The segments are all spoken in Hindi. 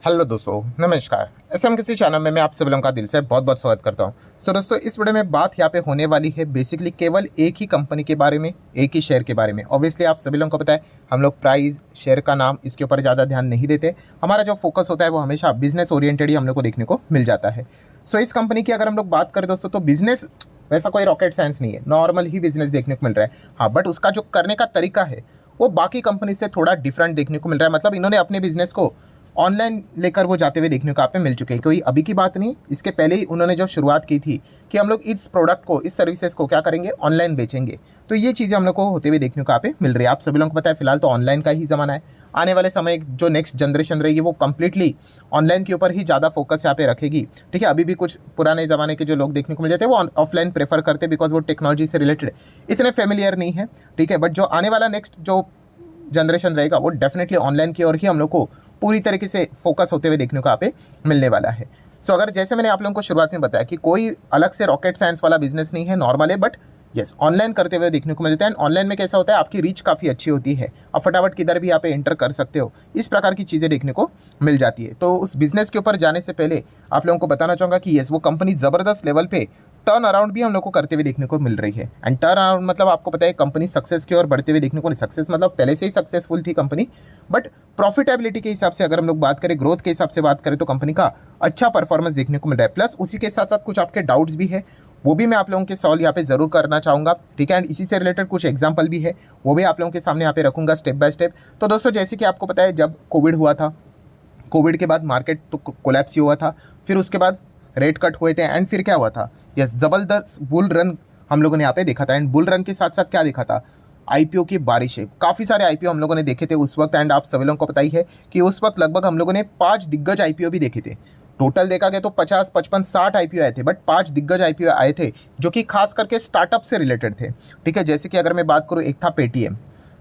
हेलो दोस्तों, नमस्कार। एसएम किसी चैनल में मैं आप सभी लोगों का दिल से बहुत बहुत स्वागत करता हूं। दोस्तों, इस वीडियो में बात यहाँ पे होने वाली है बेसिकली केवल एक ही कंपनी के बारे में, एक ही शेयर के बारे में। ऑब्वियसली आप सभी लोगों को पता है, हम लोग प्राइस, शेयर का नाम, इसके ऊपर ज़्यादा ध्यान नहीं देते। हमारा जो फोकस होता है वो हमेशा बिजनेस ओरिएंटेड ही हम लोग को देखने को मिल जाता है। इस कंपनी की अगर हम लोग बात करें दोस्तों, तो बिजनेस वैसा कोई रॉकेट साइंस नहीं है, नॉर्मल ही बिजनेस देखने को मिल रहा है। हाँ, बट उसका जो करने का तरीका है वो बाकी कंपनी से थोड़ा डिफरेंट देखने को मिल रहा है। मतलब इन्होंने अपने बिजनेस को ऑनलाइन लेकर वो जाते हुए देखने को आप पे मिल चुके हैं। कोई अभी की बात नहीं, इसके पहले ही उन्होंने जो शुरुआत की थी कि हम लोग इस प्रोडक्ट को, इस सर्विसेज को क्या करेंगे, ऑनलाइन बेचेंगे। तो ये चीज़ें हम लोग को होते हुए देखने को आप पे मिल रही है। आप सभी लोगों को पता है फिलहाल तो ऑनलाइन का ही ज़माना है। आने वाले समय जो नेक्स्ट जनरेशन रहेगी वो कंप्लीटली ऑनलाइन के ऊपर ही ज़्यादा फोकस यहाँ पे रखेगी। ठीक है, अभी भी कुछ पुराने ज़माने के जो लोग देखने को मिल जाते हैं वो ऑफलाइन प्रेफर करते हैं, बिकॉज वो टेक्नोलॉजी से रिलेटेड इतने फेमिलियर नहीं है। ठीक है, बट जो आने वाला नेक्स्ट जो जनरेशन रहेगा वो डेफिनेटली ऑनलाइन की ओर ही हम लोग को पूरी तरीके से फोकस होते हुए देखने को यहाँ पे मिलने वाला है। अगर जैसे मैंने आप लोगों को शुरुआत में बताया कि कोई अलग से रॉकेट साइंस वाला बिजनेस नहीं है, नॉर्मल है, बट यस ऑनलाइन करते हुए देखने को मिलता है। ऑनलाइन में कैसा होता है, आपकी रीच काफ़ी अच्छी होती है, आप फटाफट किधर भी यहाँ पे एंटर कर सकते हो, इस प्रकार की चीज़ें देखने को मिल जाती है। तो उस बिजनेस के ऊपर जाने से पहले आप लोगों को बताना चाहूँगा कि यस वो कंपनी ज़बरदस्त लेवल पे टर्न अराउंड भी हम लोग को करते हुए देखने को मिल रही है। एंड टर्न अराउंड मतलब आपको पता है कंपनी सक्सेस की ओर बढ़ते हुए देखने को नहीं, सक्सेस मतलब पहले से ही सक्सेसफुल थी कंपनी, बट प्रॉफिटेबिलिटी के हिसाब से अगर हम लोग बात करें, ग्रोथ के हिसाब से बात करें, तो कंपनी का अच्छा परफॉर्मेंस देखने को मिल रहा है। प्लस उसी के साथ साथ कुछ आपके डाउट्स भी है, वो भी मैं आप लोगों के सॉल्व यहाँ पे जरूर करना चाहूँगा। ठीक है, एंड इसी से रिलेटेड कुछ एग्जाम्पल भी है, वो भी आप लोगों के सामने यहाँ पे रखूँगा स्टेप बाय स्टेप। तो दोस्तों, जैसे कि आपको पता है जब कोविड हुआ था, कोविड के बाद मार्केट तो कोलैप्स ही हुआ था, फिर उसके बाद रेट कट हुए थे, एंड फिर क्या हुआ था, यस ज़बरदस्त बुल रन हम लोगों ने यहाँ पे देखा था। एंड बुल रन के साथ साथ क्या देखा था, आईपीओ की बारिश है। काफ़ी सारे आईपीओ हम लोगों ने देखे थे उस वक्त। एंड आप सभी लोगों को पता ही है कि उस वक्त लगभग हम लोगों ने 5 दिग्गज आईपीओ भी देखे थे। टोटल देखा गया तो 50, 55, 60 आईपीओ आए थे, बट 5 दिग्गज आईपीओ आए थे जो कि खास करके स्टार्टअप से रिलेटेड थे। ठीक है, जैसे कि अगर मैं बात करूँ, एक था पेटीएम,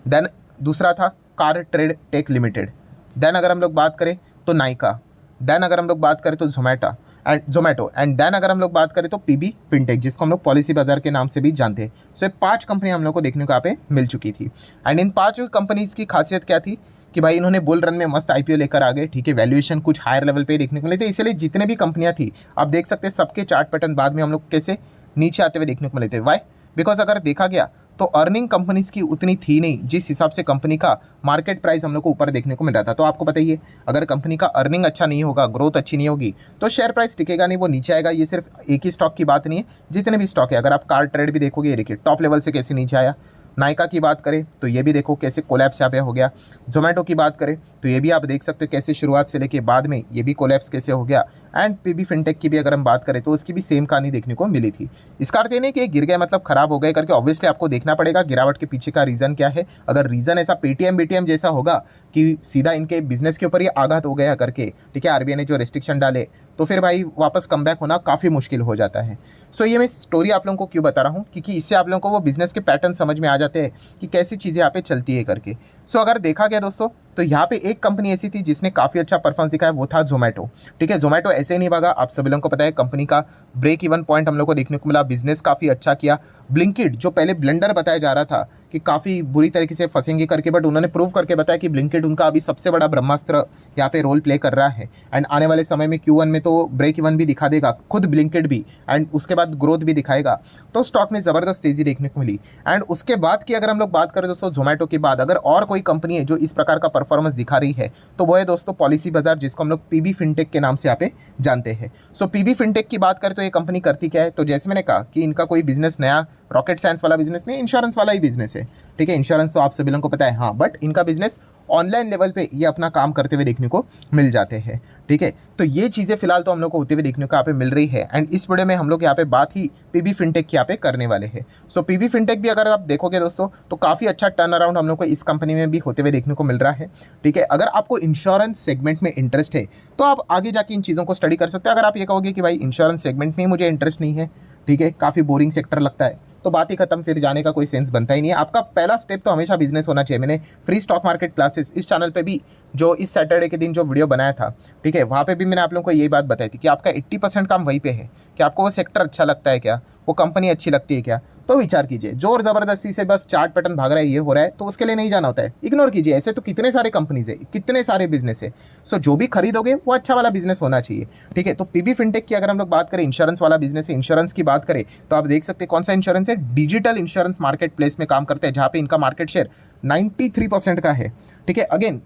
देन दूसरा था CarTrade Tech Limited, then अगर हम लोग बात करें तो नाइका, देन अगर हम लोग बात करें तो जोमेटो एंड देन अगर हम लोग बात करें तो पीबी फिनटेक, जिसको हम लोग पॉलिसी बाजार के नाम से भी जानते हैं। ये 5 कंपनी हम लोग को देखने को यहाँ पे मिल चुकी थी। एंड इन 5 कंपनीज की खासियत क्या थी कि भाई इन्होंने बुल रन में मस्त आईपीओ लेकर आ गए। ठीक है, वैल्यूएशन कुछ हायर लेवल पे देखने को मिले थे, इसलिए जितने भी कंपनियां थी आप देख सकते हैं सबके चार्ट पैटर्न बाद में हम लोग कैसे नीचे आते हुए देखने को मिले थे। वाई, बिकॉज अगर देखा गया तो अर्निंग कंपनीज की उतनी थी नहीं जिस हिसाब से कंपनी का मार्केट प्राइस हम लोग को ऊपर देखने को मिल रहा था। तो आपको बताइए, अगर कंपनी का अर्निंग अच्छा नहीं होगा, ग्रोथ अच्छी नहीं होगी, तो शेयर प्राइस टिकेगा नहीं, वो नीचे आएगा। ये सिर्फ एक ही स्टॉक की बात नहीं है, जितने भी स्टॉक है, अगर आप कार ट्रेड भी देखोगे, ये देखिए टॉप लेवल से कैसे नीचे आया। नायका की बात करें तो ये भी देखो कैसे कोलैप्स यहाँ पे हो गया। जोमेटो की बात करें तो ये भी आप देख सकते हो कैसे शुरुआत से लेके बाद में ये भी कोलैप्स कैसे हो गया। एंड पीबी फिनटेक की भी अगर हम बात करें तो उसकी भी सेम कहानी देखने को मिली थी। इसका अर्थ ये नहीं कि गिर गए मतलब खराब हो गए करके, ऑब्वियसली आपको देखना पड़ेगा गिरावट के पीछे का रीज़न क्या है। अगर रीज़न ऐसा पेटीएम बीटीएम जैसा होगा कि सीधा इनके बिजनेस के ऊपर ही आघात हो गया करके, ठीक है, आरबीआई ने जो रेस्ट्रिक्शन डाले, तो फिर भाई वापस कम बैक होना काफ़ी मुश्किल हो जाता है। ये मैं स्टोरी आप लोगों को क्यों बता रहा हूँ, क्योंकि इससे आप लोगों को वो बिजनेस के पैटर्न समझ में आ जाते हैं कि कैसी चीज़ें यहाँ पे चलती है करके। अगर देखा गया दोस्तों, तो यहाँ पे एक कंपनी ऐसी थी जिसने काफ़ी अच्छा परफॉर्मेंस दिखाया, वो था जोमेटो। ठीक है, जोमेटो ऐसे ही नहीं भागा, आप सभी लोगों को पता है कंपनी का ब्रेक इवन पॉइंट हम लोग को देखने को मिला, बिजनेस काफ़ी अच्छा किया। ब्लिंकिट जो पहले ब्लेंडर बताया जा रहा था कि काफ़ी बुरी तरीके से फंसेंगे करके, बट उन्होंने प्रूव करके बताया कि ब्लिंकिट उनका अभी सबसे बड़ा ब्रह्मास्त्र यहाँ पे रोल प्ले कर रहा है। एंड आने वाले समय में Q1 में तो ब्रेक इवन भी दिखा देगा खुद ब्लिंकिट भी, एंड उसके बाद ग्रोथ भी दिखाएगा। तो स्टॉक में ज़बरदस्त तेज़ी देखने को मिली। एंड उसके बाद की अगर हम लोग बात करें दोस्तों, जोमेटो के बाद अगर और कोई कंपनी है जो इस प्रकार का परफॉर्मेंस दिखा रही है, तो वो है दोस्तों पॉलिसी बाजार, जिसको हम लोग पीबी फिनटेक के नाम से यहाँ पे जानते हैं। पीबी फिनटेक की बात करें तो ये कंपनी करती क्या है, तो जैसे मैंने कहा कि इनका कोई बिजनेस नया रॉकेट साइंस वाला बिजनेस नहीं, इंश्योरेंस वाला ही बिजनेस है। ठीक है, इंश्योरेंस तो आप सभी लोगों को पता है, हाँ, बट इनका बिजनेस ऑनलाइन लेवल पे ये अपना काम करते हुए देखने को मिल जाते हैं। ठीक है, तो ये चीज़ें फिलहाल तो हम लोग को होते हुए देखने को यहाँ पे मिल रही है। एंड इस वीडियो में हम लोग यहाँ पे बात ही पीबी फिनटेक की यहाँ पे करने वाले हैं। पीबी फिनटेक भी अगर आप देखोगे दोस्तों, तो काफ़ी अच्छा टर्न अराउंड हम लोग को इस कंपनी में भी होते हुए देखने को मिल रहा है। ठीक है, अगर आपको इंश्योरेंस सेगमेंट में इंटरेस्ट है तो आप आगे जाके इन चीज़ों को स्टडी कर सकते हैं। अगर आप ये कहोगे कि भाई इंश्योरेंस सेगमेंट में मुझे इंटरेस्ट नहीं है, ठीक है, काफ़ी बोरिंग सेक्टर लगता है, तो बात ही खत्म, फिर जाने का कोई सेंस बनता ही नहीं है। आपका पहला स्टेप तो हमेशा बिजनेस होना चाहिए। मैंने फ्री स्टॉक मार्केट क्लासेस इस चैनल पे भी जो इस सैटरडे के दिन जो वीडियो बनाया था, ठीक है, वहाँ पे भी मैंने आप लोगों को यही बात बताई थी कि आपका 80% काम वहीं पे है कि आपको वो सेक्टर अच्छा लगता है क्या, वो कंपनी अच्छी लगती है क्या। तो विचार कीजिए। जोर जबरदस्ती से बस चार्ट पैटर्न भाग रहा है, ये हो रहा है, तो उसके लिए नहीं जाना होता है, इग्नोर कीजिए। ऐसे तो कितने सारे कंपनीज है, कितने सारे बिजनेस है। सो जो भी खरीदोगे वो अच्छा वाला बिजनेस होना चाहिए, ठीक है। तो पीबी फिनटेक की अगर हम लोग बात करें, इंश्योरेंस वाला बिजनेस है, इंश्योरेंस की बात करें तो आप देख सकते हैं कौन सा इंश्योरेंस है, डिजिटल इंश्योरेंस मार्केट प्लेस में काम करते हैं, जहां पे इनका मार्केट शेयर 93% का है, ठीक है। अगेन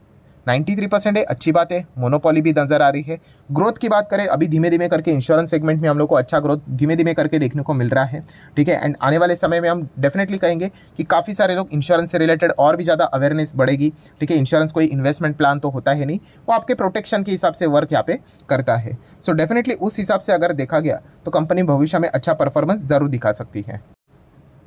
93% है, अच्छी बात है, मोनोपोली भी नजर आ रही है। ग्रोथ की बात करें, अभी धीमे धीमे करके इंश्योरेंस सेगमेंट में हम लोग को अच्छा ग्रोथ धीमे धीमे करके देखने को मिल रहा है, ठीक है। एंड आने वाले समय में हम डेफिनेटली कहेंगे कि काफ़ी सारे लोग इंश्योरेंस से रिलेटेड और भी ज़्यादा अवेयरनेस बढ़ेगी, ठीक है। इंश्योरेंस कोई इन्वेस्टमेंट प्लान तो होता है नहीं, वो आपके प्रोटेक्शन के हिसाब से वर्क यहाँ पे करता है। सो डेफिनेटली उस हिसाब से अगर देखा गया तो कंपनी भविष्य में अच्छा परफॉर्मेंस जरूर दिखा सकती है।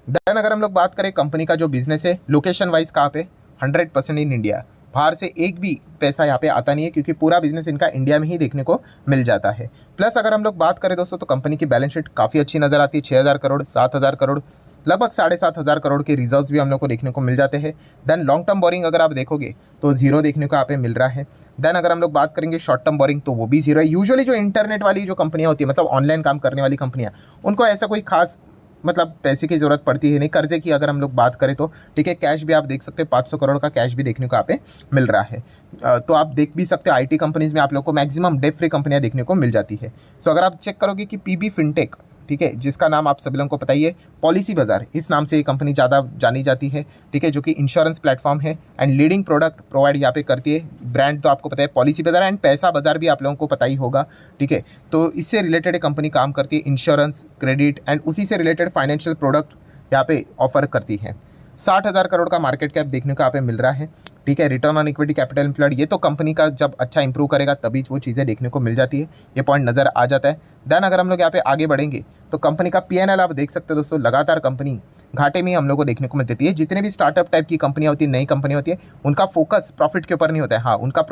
देन अगर हम लोग बात करें कंपनी का जो बिजनेस है, लोकेशन वाइज कहाँ पे, 100% इन इंडिया, बाहर से एक भी पैसा यहाँ पे आता नहीं है, क्योंकि पूरा बिजनेस इनका इंडिया में ही देखने को मिल जाता है। प्लस अगर हम लोग बात करें दोस्तों, तो कंपनी की बैलेंस शीट काफ़ी अच्छी नज़र आती है, 6,000 करोड़, 7,000 करोड़, लगभग 7,500 करोड़ के रिजर्व्स भी हम लोग को देखने को मिल जाते हैं। देन लॉन्ग टर्म बोरिंग अगर आप देखोगे तो जीरो देखने को यहाँ पे मिल रहा है। देन अगर हम लोग बात करेंगे शॉर्ट टर्म बोरिंग, तो वो भी जीरो है। यूजुअली जो इंटरनेट वाली जो कंपनियाँ होती है, मतलब ऑनलाइन काम करने वाली कंपनियाँ, उनको ऐसा कोई खास मतलब पैसे की जरूरत पड़ती है नहीं। कर्जे की अगर हम लोग बात करें तो ठीक है, कैश भी आप देख सकते हैं, 500 करोड़ का कैश भी देखने को यहाँ पे मिल रहा है। तो आप देख भी सकते हैं आईटी कंपनीज में आप लोग को मैक्सिमम डेट फ्री कंपनियां देखने को मिल जाती है। सो अगर आप चेक करोगे कि पीबी फिनटेक, ठीक है, जिसका नाम आप सभी लोगों को पता ही है, पॉलिसी बाजार, इस नाम से ये कंपनी ज़्यादा जानी जाती है, ठीक है, जो कि इंश्योरेंस प्लेटफॉर्म है एंड लीडिंग प्रोडक्ट प्रोवाइड यहाँ पे करती है। ब्रांड तो आपको पता है पॉलिसी बाजार, एंड पैसा बाजार भी आप लोगों को पता ही होगा, ठीक है। तो इससे रिलेटेड कंपनी काम करती है, इंश्योरेंस, क्रेडिट एंड उसी से रिलेटेड फाइनेंशियल प्रोडक्ट यहाँ पे ऑफर करती है। 60,000 करोड़ का मार्केट कैप देखने को यहाँ पे मिल रहा है, ठीक है। Return on equity capital employed, ये तो कंपनी का जब अच्छा इंप्रूव करेगा तभी वो चीज़ें देखने को मिल जाती है, ये पॉइंट नज़र आ जाता है। देन अगर हम लोग यहाँ पे आगे बढ़ेंगे तो कंपनी का पीएनएल आप देख सकते हो दोस्तों, लगातार कंपनी घाटे में ही हम लोग को देखने को मिल देती है। जितने भी स्टार्टअप टाइप की कंपनियाँ होती है, नई कंपनी होती है, उनका फोकस प्रॉफिट के ऊपर नहीं होता है। हाँ, उनका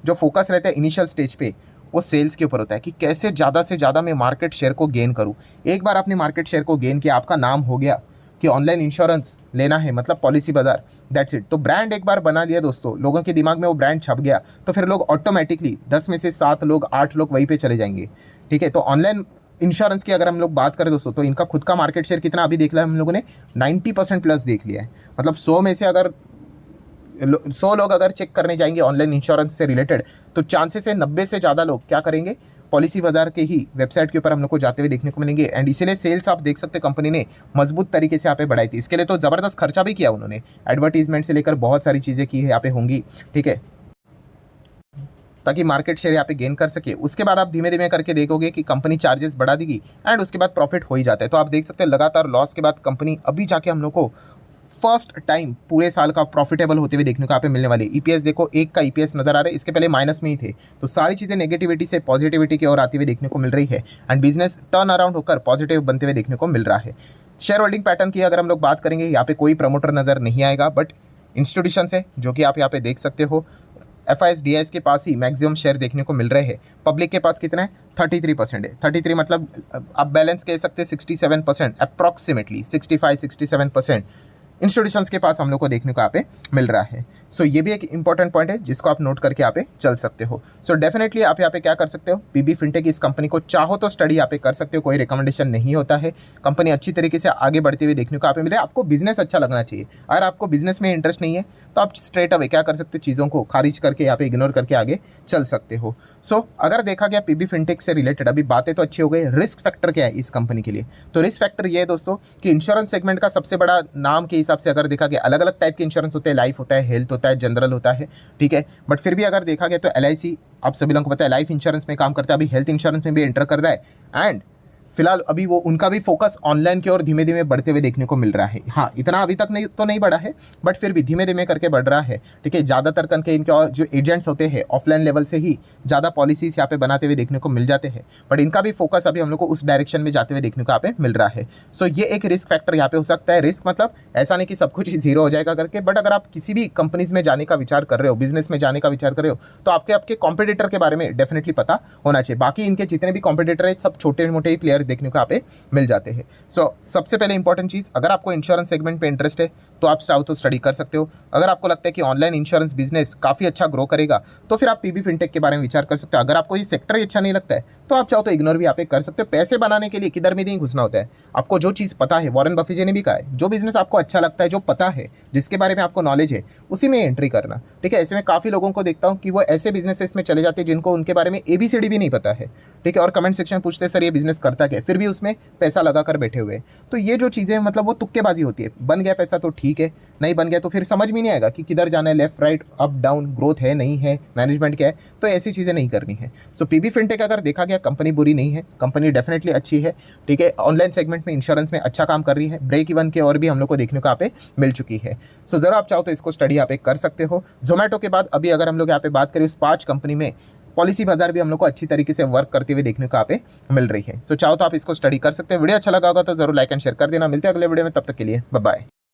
जो फोकस रहता है इनिशियल स्टेज पे, वो सेल्स के ऊपर होता है कि कैसे ज़्यादा से ज़्यादा मैं मार्केट शेयर को गेन करूँ। एक बार आपने मार्केट शेयर को गेन किया, आपका नाम हो गया कि ऑनलाइन इंश्योरेंस लेना है, मतलब पॉलिसी बाजार, दैट्स इट। तो ब्रांड एक बार बना लिया दोस्तों, लोगों के दिमाग में वो ब्रांड छप गया, तो फिर लोग ऑटोमेटिकली 10 में से 7 लोग 8 लोग वहीं पे चले जाएंगे, ठीक है। तो ऑनलाइन इंश्योरेंस की अगर हम लोग बात करें दोस्तों, तो इनका खुद का मार्केट शेयर कितना अभी देख लिया हम लोगों ने, 90% प्लस देख लिया है। मतलब 100 में से अगर 100 लोग अगर चेक करने जाएंगे ऑनलाइन इंश्योरेंस से रिलेटेड, तो चांसेस है 90 से ज़्यादा लोग क्या करेंगे, पॉलिसी बाजार के ही वेबसाइट के ऊपर हम लोग को जाते हुए देखने को मिलेंगे। एंड इसीलिए सेल्स आप देख सकते हैं कंपनी ने मजबूत तरीके से यहाँ पे बढ़ाई थी। इसके लिए तो ज़बरदस्त खर्चा भी किया उन्होंने, एडवर्टीजमेंट से लेकर बहुत सारी चीज़ें की है यहाँ पे होंगी, ठीक है, ताकि मार्केट शेयर यहाँ पे गेन कर सके। उसके बाद आप धीमे धीमे करके देखोगे कि कंपनी चार्जेस बढ़ा देगी एंड उसके बाद प्रॉफिट हो ही जाता है। तो आप देख सकते हैं लगातार लॉस के बाद कंपनी अभी जाके हम लोग को फर्स्ट टाइम पूरे साल का प्रॉफिटेबल होते हुए देखने को यहाँ पे मिलने वाली। ईपीएस देखो, 1 का ईपीएस नजर आ रहा है, इसके पहले माइनस में ही थे। तो सारी चीज़ें नेगेटिविटी से पॉजिटिविटी की ओर आती हुई देखने को मिल रही है एंड बिजनेस टर्न अराउंड होकर पॉजिटिव बनते हुए देखने को मिल रहा है। शेयर होल्डिंग पैटर्न की अगर हम लोग बात करेंगे, यहाँ पे कोई प्रमोटर नजर नहीं आएगा, बट इंस्टीट्यूशन है जो कि आप यहाँ पे देख सकते हो। एफआईएस डीआईएस के पास ही मैक्सिमम शेयर देखने को मिल रहे हैं। पब्लिक के पास कितना है, 33% है। 33 मतलब आप बैलेंस कह सकते हैं 67%, अप्रॉक्सीमेटली 65-67% इंस्टीट्यूशंस के पास हम लोग को देखने को यहाँ पे मिल रहा है। सो ये भी एक इंपॉर्टेंट पॉइंट है जिसको आप नोट करके यहाँ पे चल सकते हो। सो डेफिनेटली आप यहाँ पे क्या कर सकते हो, पीबी फिनटेक इस कंपनी को चाहो तो स्टडी यहाँ पे कर सकते हो, कोई रिकमेंडेशन नहीं होता है। कंपनी अच्छी तरीके से आगे बढ़ते हुए देखने को यहाँ पे मिले। आपको बिजनेस अच्छा लगना चाहिए। अगर आपको बिजनेस में इंटरेस्ट नहीं है तो आप स्ट्रेट अवे क्या कर सकते हो, चीज़ों को खारिज करके यहाँ पे इग्नोर करके आगे चल सकते हो। सो अगर देखा गया पीबी फिनटेक से रिलेटेड अभी बातें तो अच्छी हो गई, रिस्क फैक्टर क्या है इस कंपनी के लिए, तो रिस्क फैक्टर ये है दोस्तों कि इंश्योरेंस सेगमेंट का सबसे बड़ा नाम के हिसाब से अगर देखा गया, अलग अलग टाइप के इंश्योरेंस होते हैं, लाइफ होता है, हेल्थ होता है, जनरल होता है, ठीक है। बट फिर भी अगर देखा गया तो एलआईसी आप सभी लोगों को पता है लाइफ इंश्योरेंस में काम करता है, अभी हेल्थ इंश्योरेंस में भी एंटर कर रहा है एंड फिलहाल अभी वो उनका भी फोकस ऑनलाइन की ओर धीमे धीमे बढ़ते हुए देखने को मिल रहा है। हाँ, इतना अभी तक नहीं बढ़ा है, बट फिर भी धीमे धीमे करके बढ़ रहा है, ठीक है। ज़्यादातर करके इनके और जो एजेंट्स होते हैं ऑफलाइन लेवल से ही ज़्यादा पॉलिसीज यहाँ पे बनाते हुए देखने को मिल जाते हैं, बट इनका भी फोकस अभी हम लोग को उस डायरेक्शन में जाते हुए देखने को यहाँ पे मिल रहा है। सो ये एक रिस्क फैक्टर यहाँ पे हो सकता है। रिस्क मतलब ऐसा नहीं कि सब कुछ जीरो हो जाएगा करके, बट अगर आप किसी भी कंपनीज में जाने का विचार कर रहे हो, बिजनेस में जाने का विचार कर रहे हो, तो आपके कॉम्पिटिटर के बारे में डेफिनेटली पता होना चाहिए। बाकी इनके जितने भी कॉम्पिटिटर है सब छोटे मोटे ही प्लेयर देखने को यहाँ पे मिल जाते हैं। सो सबसे पहले इंपॉर्टेंट चीज़, अगर आपको इंश्योरेंस सेगमेंट पे इंटरेस्ट है तो आप चाहो तो स्टडी कर सकते हो। अगर आपको लगता है कि ऑनलाइन इंश्योरेंस बिजनेस काफ़ी अच्छा ग्रो करेगा तो फिर आप पीबी फिनटेक के बारे में विचार कर सकते हो। अगर आपको ये सेक्टर ही अच्छा नहीं लगता है तो आप चाहो तो इग्नोर भी यहाँ पे कर सकते हो। पैसे बनाने के लिए किधर में नहीं घुसना होता है। आपको जो चीज़ पता है, वॉरेन बफे जी ने भी कहा है, जो बिजनेस आपको अच्छा लगता है, जो पता है, जिसके बारे में आपको नॉलेज है, उसी में एंट्री करना। ठीक है, ऐसे में काफ़ी लोगों को देखता हूँ कि वो ऐसे बिजनेसेस में चले जाते हैं जिनको उनके बारे में ABCD भी नहीं पता है। ठीक है, और कमेंट सेक्शन पूछते हैं सर ये बिजनेस करता क्या है, फिर भी उसमें पैसा लगा कर बैठे हुए। तो ये जो चीज़ें मतलब वो तुक्केबाजी होती है। बन गया पैसा तो ठीक है, नहीं बन गया तो फिर समझ में नहीं आएगा कि किधर जाना है, left right up down, growth है नहीं है, मैनेजमेंट क्या है। तो ऐसी चीज़ें नहीं करनी है। सो पीबी फिनटेक अगर देखा गया कंपनी बुरी नहीं है, कंपनी डेफिनेटली अच्छी है। ठीक है, ऑनलाइन सेगमेंट में इंश्योरेंस में अच्छा काम कर रही है। ब्रेक इवन के और भी हम लोग को देखने को यहाँ पे मिल चुकी है। सो जरा आप चाहो तो इसको स्टडी यहाँ पे कर सकते हो। जोमेटो के बाद अभी अगर हम लोग यहाँ पे बात करें उस 5 कंपनी में, पॉलिसी बाजार भी हम लोग को अच्छी तरीके से वर्क करते हुए देखने को यहाँ पे मिल रही है। सो चाहो तो आप इसको स्टडी कर सकते हैं। वीडियो अच्छा लगा होगा तो जरूर लाइक एंड शेयर कर देना। मिलते हैं अगले वीडियो में, तब तक के लिए बाय बाय।